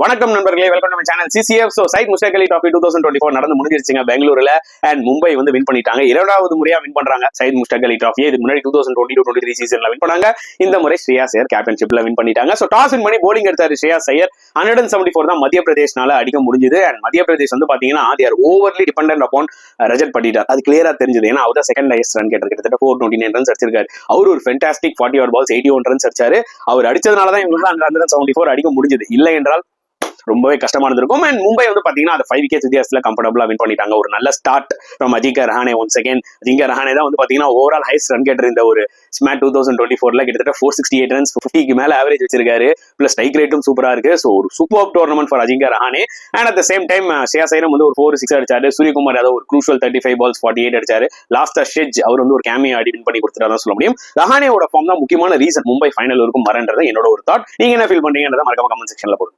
வணக்கம் நண்பர்களே, welcome to channel CCF. So Syed Mushtaq Ali Trophy 2024 நடந்து முடிஞ்சிருச்சுங்க பெங்களூர்ல. அண்ட் மும்பை வந்து வின் பண்ணிட்டாங்க. இரண்டாவது முறையா வின் பண்றாங்க சைட் முஸ்டாக் அலி டிராபி. இதுக்கு முன்னாடி 2022-23 சீசன்ல வின் பண்ணாங்க. இந்த முறை ஸ்ரேயாஸ் ஐயர் கேப்டன்ஷிப்ல வின் பண்ணிட்டாங்க. சோ டாஸ் வின் பண்ணி போலிங் எடுத்தாரு ஸ்ரேயாஸ் ஐயர். 174 தான் மத்திய பிரதேஷ்னால அடிக்க முடிஞ்சது. அண்ட் மத்திய பிரதேஷ் வந்து பாத்தீங்கன்னா are overly dependent upon Rajat Patidar. அது கிளியரா தெரிஞ்சது. ஏன்னா அவர் தான் செகண்ட் ஹையஸ்ட் ரன் கேட்டர், கிட்டத்தட்ட 429 ரன்ஸ் அடிச்சிருக்காரு. அவர் ஒரு ஃபென்டாஸ்டிக் 40 ஓவர் பால்ஸ் 81 ரன்ஸ் அடிச்சாரு. அவர் அடிச்சதுனாலதான் இவங்க 174 அடிக்க முடிஞ்சது. இல்லை என்றால் ரொம்பவே கஷ்டமானது இருக்கும். அண்ட் மும்பை வந்து பாத்தீங்கன்னா அந்த 5 விக்கெட் வித்தியாசத்துல கம்ஃபர்டபுளா வின் பண்ணிட்டாங்க. ஒரு நல்ல start from Ajinkya Rahane. One second Ajinkya Rahane தான் வந்து பாத்தீங்கன்னா ஓவரால் ஹைஸ்ட் ரன் கேட்டர் இந்த ஒரு ஸ்மாட் 2024ல. கிட்டத்தட்ட 468 ரன்ஸ், 50க்கு மேல ஆவரேஜ் வச்சிருக்காரு. பிளஸ் ஸ்ட்ரைக் ரேட்டும் சூப்பரா இருக்கு. ஸோ ஒரு super tournament for Ajinkya Rahane. And at the same time Shreyas ஐயரும் வந்து ஒரு 4-6 அடிச்சாரு. சூரியகுமார் யாதவ் ஒரு க்ரூஷியல் 35 பால்ஸ் 48 அடிச்சாரு. லாஸ்ட் ஷெட்ஜ் அவர் வந்து ஒரு கேமியோ ஆடி வின் பண்ணி கொடுத்துட்டாரு சொல்ல முடியும். ரஹானேயோட ஃபார்ம் தான் முக்கியமான ரீசன் மும்பை ஃபைனல் இருக்கும் வரன்றது என்னோட ஒரு தாட். நீங்க என்ன ஃபீல் பண்றீங்கன்றத மறக்காம கமெண்ட் செக்ஷன்ல போடுங்க.